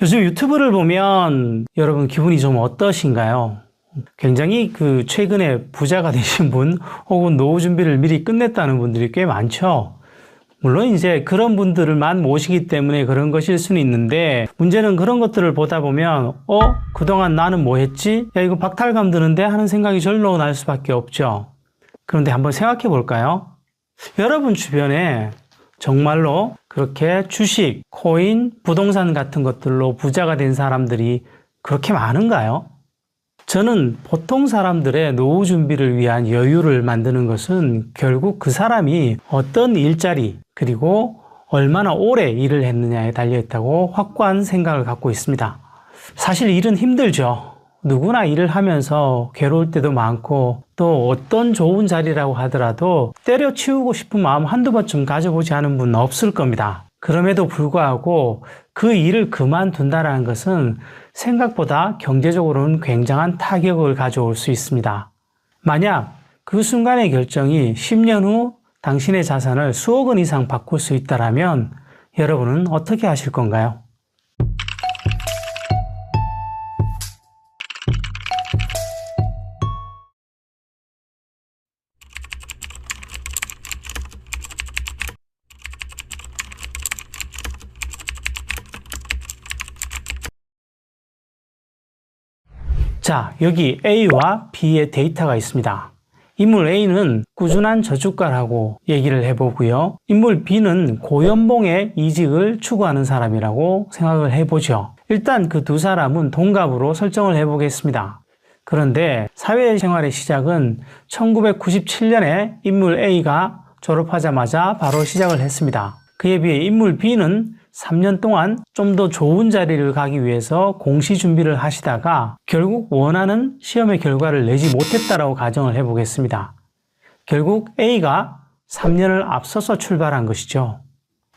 요즘 유튜브를 보면 여러분 기분이 좀 어떠신가요? 굉장히 최근에 부자가 되신 분 혹은 노후 준비를 미리 끝냈다는 분들이 꽤 많죠. 물론 이제 그런 분들만 모시기 때문에 그런 것일 수는 있는데, 문제는 그런 것들을 보다 보면 그동안 나는 뭐 했지? 야, 이거 박탈감 드는데 하는 생각이 절로 날 수밖에 없죠. 그런데 한번 생각해 볼까요? 여러분 주변에 정말로 그렇게 주식, 코인, 부동산 같은 것들로 부자가 된 사람들이 그렇게 많은가요? 저는 보통 사람들의 노후 준비를 위한 여유를 만드는 것은 결국 그 사람이 어떤 일자리, 그리고 얼마나 오래 일을 했느냐에 달려있다고 확고한 생각을 갖고 있습니다. 사실 일은 힘들죠. 누구나 일을 하면서 괴로울 때도 많고, 또 어떤 좋은 자리라고 하더라도 때려치우고 싶은 마음 한두 번쯤 가져보지 않은 분은 없을 겁니다. 그럼에도 불구하고 그 일을 그만둔다는 것은 생각보다 경제적으로는 굉장한 타격을 가져올 수 있습니다. 만약 그 순간의 결정이 10년 후 당신의 자산을 수억 원 이상 바꿀 수 있다면 여러분은 어떻게 하실 건가요? 자, 여기 A와 B의 데이터가 있습니다. 인물 A는 꾸준한 저축가라고 얘기를 해보고요. 인물 B는 고연봉의 이직을 추구하는 사람이라고 생각을 해보죠. 일단 그 두 사람은 동갑으로 설정을 해보겠습니다. 그런데 사회생활의 시작은 1997년에 인물 A가 졸업하자마자 바로 시작을 했습니다. 그에 비해 인물 B는 3년 동안 좀 더 좋은 자리를 가기 위해서 공시 준비를 하시다가 결국 원하는 시험의 결과를 내지 못했다라고 가정을 해보겠습니다. 결국 A가 3년을 앞서서 출발한 것이죠.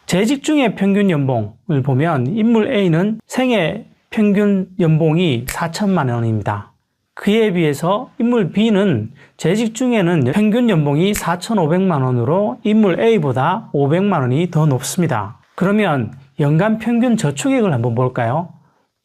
재직 중의 평균 연봉을 보면 인물 A는 생애 평균 연봉이 4천만 원입니다. 그에 비해서 인물 B는 재직 중에는 평균 연봉이 4,500만 원으로 인물 A보다 500만 원이 더 높습니다. 그러면 연간 평균 저축액을 한번 볼까요?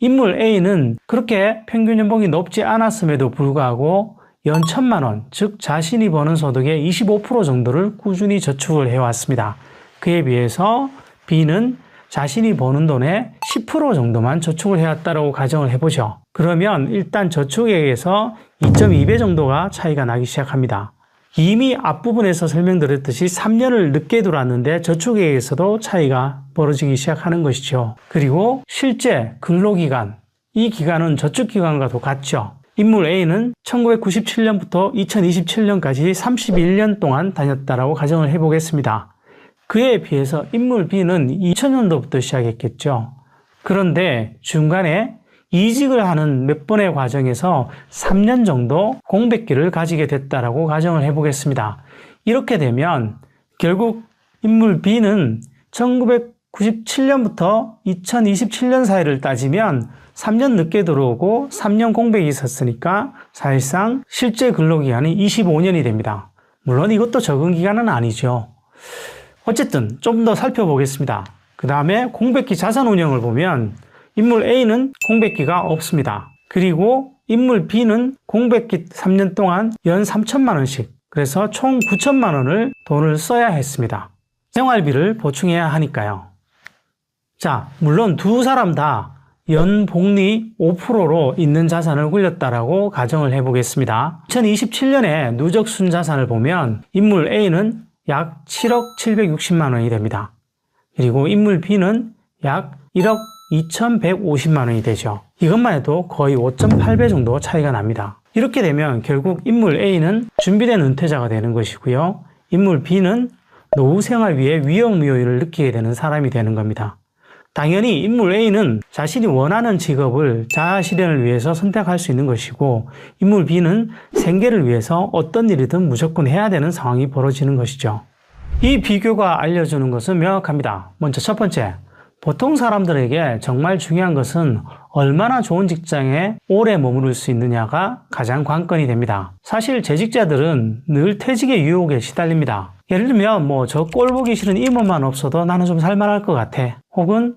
인물 A는 그렇게 평균 연봉이 높지 않았음에도 불구하고 연 1,000만 원, 즉 자신이 버는 소득의 25% 정도를 꾸준히 저축을 해왔습니다. 그에 비해서 B는 자신이 버는 돈의 10% 정도만 저축을 해왔다고 가정을 해보죠. 그러면 일단 저축액에서 2.2배 정도가 차이가 나기 시작합니다. 이미 앞부분에서 설명드렸듯이 3년을 늦게 들어왔는데 저축액에서도 차이가 벌어지기 시작하는 것이죠. 그리고 실제 근로기간, 이 기간은 저축기간과도 같죠. 인물 A는 1997년부터 2027년까지 31년 동안 다녔다라고 가정을 해보겠습니다. 그에 비해서 인물 B는 2000년도부터 시작했겠죠. 그런데 중간에 이직을 하는 몇 번의 과정에서 3년 정도 공백기를 가지게 됐다라고 가정을 해보겠습니다. 이렇게 되면 결국 인물 B는 1997년부터 2027년 사이를 따지면 3년 늦게 들어오고 3년 공백이 있었으니까 사실상 실제 근로기간이 25년이 됩니다. 물론 이것도 적은 기간은 아니죠. 어쨌든 좀 더 살펴보겠습니다. 그 다음에 공백기 자산 운용을 보면 인물 A는 공백기가 없습니다. 그리고 인물 B는 공백기 3년 동안 연 3천만 원씩, 그래서 총 9천만 원을 돈을 써야 했습니다. 생활비를 보충해야 하니까요. 자, 물론 두 사람 다 연복리 5%로 있는 자산을 굴렸다라고 가정을 해보겠습니다. 2027년에 누적 순자산을 보면 인물 A는 약 7억 760만 원이 됩니다. 그리고 인물 B는 약 1억 2,150만 원이 되죠. 이것만 해도 거의 5.8배 정도 차이가 납니다. 이렇게 되면 결국 인물 A는 준비된 은퇴자가 되는 것이고요. 인물 B는 노후 생활 위에 위험무효를 느끼게 되는 사람이 되는 겁니다. 당연히 인물 A는 자신이 원하는 직업을 자아 실현을 위해서 선택할 수 있는 것이고, 인물 B는 생계를 위해서 어떤 일이든 무조건 해야 되는 상황이 벌어지는 것이죠. 이 비교가 알려주는 것은 명확합니다. 먼저 첫 번째, 보통 사람들에게 정말 중요한 것은 얼마나 좋은 직장에 오래 머무를 수 있느냐가 가장 관건이 됩니다. 사실 재직자들은 늘 퇴직의 유혹에 시달립니다. 예를 들면 저 꼴 보기 싫은 임원만 없어도 나는 좀 살만할 것 같아. 혹은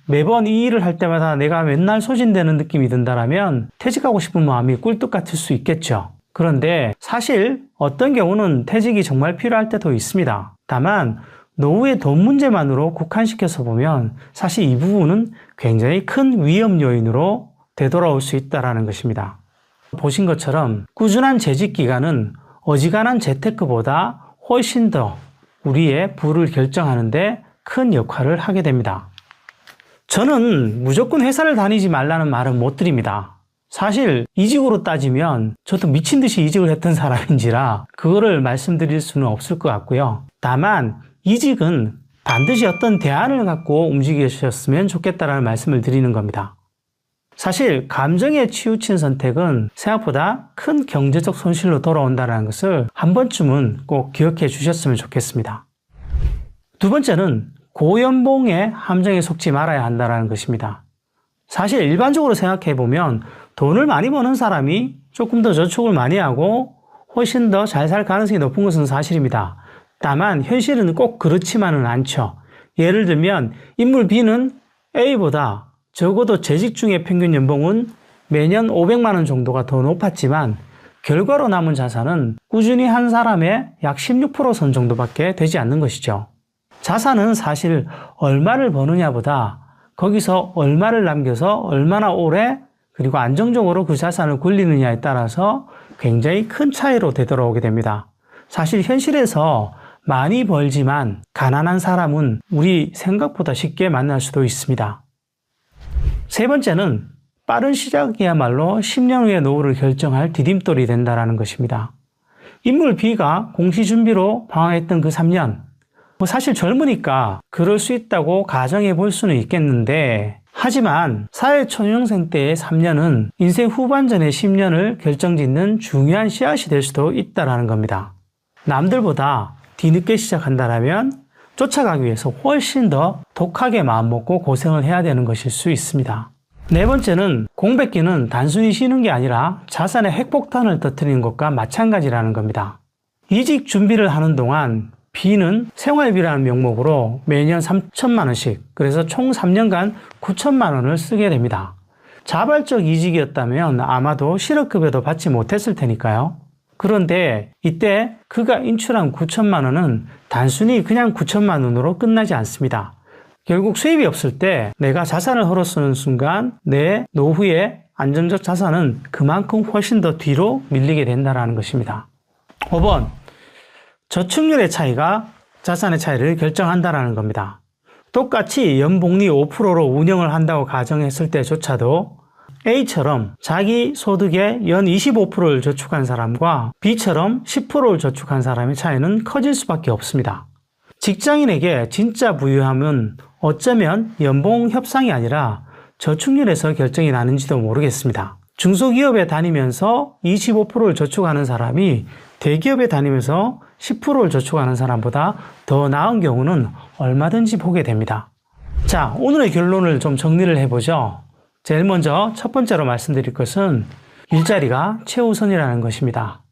매번 이 일을 할 때마다 내가 맨날 소진되는 느낌이 든다라면 퇴직하고 싶은 마음이 꿀뚝 같을 수 있겠죠. 그런데 사실 어떤 경우는 퇴직이 정말 필요할 때도 있습니다. 다만 노후의 돈 문제만으로 국한시켜서 보면 사실 이 부분은 굉장히 큰 위험 요인으로 되돌아올 수 있다는 것입니다. 보신 것처럼 꾸준한 재직 기간은 어지간한 재테크보다 훨씬 더 우리의 부를 결정하는데 큰 역할을 하게 됩니다. 저는 무조건 회사를 다니지 말라는 말은 못 드립니다. 사실 이직으로 따지면 저도 미친 듯이 이직을 했던 사람인지라 그거를 말씀드릴 수는 없을 것 같고요. 다만 이직은 반드시 어떤 대안을 갖고 움직이셨으면 좋겠다는 말씀을 드리는 겁니다. 사실 감정에 치우친 선택은 생각보다 큰 경제적 손실로 돌아온다는 것을 한 번쯤은 꼭 기억해 주셨으면 좋겠습니다. 두 번째는 고연봉의 함정에 속지 말아야 한다는 것입니다. 사실 일반적으로 생각해 보면 돈을 많이 버는 사람이 조금 더 저축을 많이 하고 훨씬 더 잘 살 가능성이 높은 것은 사실입니다. 다만 현실은 꼭 그렇지만은 않죠. 예를 들면 인물 B는 A보다 적어도 재직 중의 평균 연봉은 매년 500만 원 정도가 더 높았지만 결과로 남은 자산은 꾸준히 한 사람의 약 16% 정도밖에 되지 않는 것이죠. 자산은 사실 얼마를 버느냐보다 거기서 얼마를 남겨서 얼마나 오래 그리고 안정적으로 그 자산을 굴리느냐에 따라서 굉장히 큰 차이로 되돌아오게 됩니다. 사실 현실에서 많이 벌지만 가난한 사람은 우리 생각보다 쉽게 만날 수도 있습니다. 세 번째는 빠른 시작이야말로 10년 후의 노후를 결정할 디딤돌이 된다는 것입니다. 인물 B가 공시 준비로 방황했던 그 3년, 사실 젊으니까 그럴 수 있다고 가정해 볼 수는 있겠는데 하지만 사회초년생 때의 3년은 인생 후반전의 10년을 결정짓는 중요한 씨앗이 될 수도 있다는 겁니다. 남들보다 뒤늦게 시작한다면 쫓아가기 위해서 훨씬 더 독하게 마음먹고 고생을 해야 되는 것일 수 있습니다. 네 번째는 공백기는 단순히 쉬는 게 아니라 자산의 핵폭탄을 터뜨리는 것과 마찬가지라는 겁니다. 이직 준비를 하는 동안 B는 생활비라는 명목으로 매년 3천만 원씩, 그래서 총 3년간 9천만 원을 쓰게 됩니다. 자발적 이직이었다면 아마도 실업급여도 받지 못했을 테니까요. 그런데 이때 그가 인출한 9천만 원은 단순히 그냥 9천만 원으로 끝나지 않습니다. 결국 수입이 없을 때 내가 자산을 헐어 쓰는 순간 내 노후의 안정적 자산은 그만큼 훨씬 더 뒤로 밀리게 된다는 것입니다. 5번, 저축률의 차이가 자산의 차이를 결정한다는 겁니다. 똑같이 연복리 5%로 운영을 한다고 가정했을 때조차도 A처럼 자기 소득의 연 25%를 저축한 사람과 B처럼 10%를 저축한 사람의 차이는 커질 수밖에 없습니다. 직장인에게 진짜 부유함은 어쩌면 연봉 협상이 아니라 저축률에서 결정이 나는지도 모르겠습니다. 중소기업에 다니면서 25%를 저축하는 사람이 대기업에 다니면서 10%를 저축하는 사람보다 더 나은 경우는 얼마든지 보게 됩니다. 자, 오늘의 결론을 좀 정리를 해보죠. 제일 먼저 첫 번째로 말씀드릴 것은 일자리가 최우선이라는 것입니다.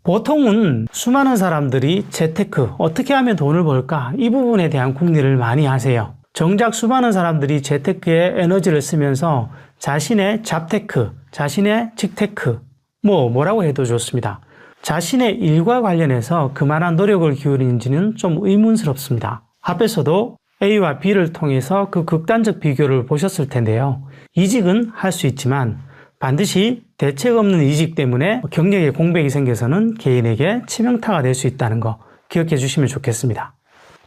보통은 수많은 사람들이 재테크, 어떻게 하면 돈을 벌까? 이 부분에 대한 궁리를 많이 하세요. 정작 수많은 사람들이 재테크에 에너지를 쓰면서 자신의 잡테크, 자신의 직테크, 뭐라고 해도 좋습니다. 자신의 일과 관련해서 그만한 노력을 기울이는지는 좀 의문스럽습니다. 앞에서도 A와 B를 통해서 그 극단적 비교를 보셨을 텐데요. 이직은 할 수 있지만 반드시 대책 없는 이직 때문에 경력에 공백이 생겨서는 개인에게 치명타가 될 수 있다는 거 기억해 주시면 좋겠습니다.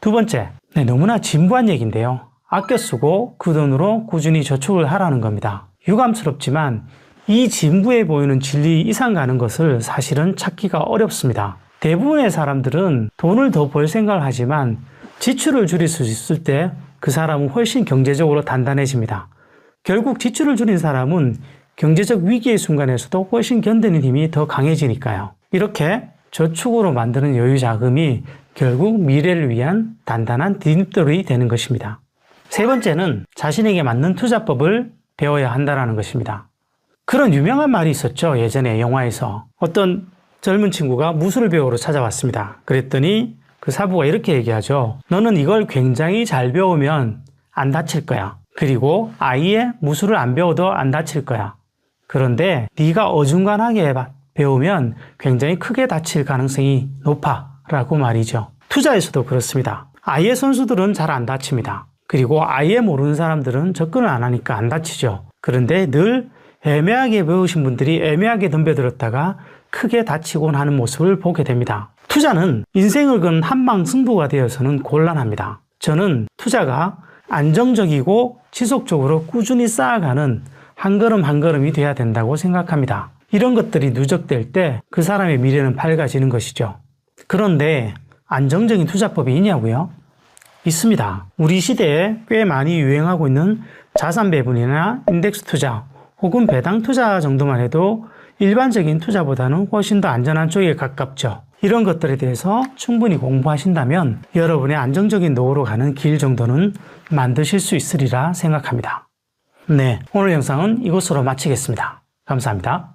두 번째, 너무나 진부한 얘기인데요. 아껴 쓰고 그 돈으로 꾸준히 저축을 하라는 겁니다. 유감스럽지만 이 진부해 보이는 진리 이상 가는 것을 사실은 찾기가 어렵습니다. 대부분의 사람들은 돈을 더 벌 생각을 하지만 지출을 줄일 수 있을 때 그 사람은 훨씬 경제적으로 단단해집니다. 결국 지출을 줄인 사람은 경제적 위기의 순간에서도 훨씬 견디는 힘이 더 강해지니까요. 이렇게 저축으로 만드는 여유 자금이 결국 미래를 위한 단단한 디딤돌이 되는 것입니다. 세 번째는 자신에게 맞는 투자법을 배워야 한다는 것입니다. 그런 유명한 말이 있었죠. 예전에 영화에서 어떤 젊은 친구가 무술 배우러 찾아왔습니다. 그랬더니 그 사부가 이렇게 얘기하죠. 너는 이걸 굉장히 잘 배우면 안 다칠 거야. 그리고 아예 무술을 안 배워도 안 다칠 거야. 그런데 네가 어중간하게 배우면 굉장히 크게 다칠 가능성이 높아 라고 말이죠. 투자에서도 그렇습니다. 아예 선수들은 잘 안 다칩니다. 그리고 아예 모르는 사람들은 접근을 안 하니까 안 다치죠. 그런데 늘 애매하게 배우신 분들이 애매하게 덤벼들었다가 크게 다치곤 하는 모습을 보게 됩니다. 투자는 인생을 건 한방 승부가 되어서는 곤란합니다. 저는 투자가 안정적이고 지속적으로 꾸준히 쌓아가는 한 걸음 한 걸음이 돼야 된다고 생각합니다. 이런 것들이 누적될 때 그 사람의 미래는 밝아지는 것이죠. 그런데 안정적인 투자법이 있냐고요? 있습니다. 우리 시대에 꽤 많이 유행하고 있는 자산 배분이나 인덱스 투자 혹은 배당 투자 정도만 해도 일반적인 투자보다는 훨씬 더 안전한 쪽에 가깝죠. 이런 것들에 대해서 충분히 공부하신다면 여러분의 안정적인 노후로 가는 길 정도는 만드실 수 있으리라 생각합니다. 네, 오늘 영상은 이것으로 마치겠습니다. 감사합니다.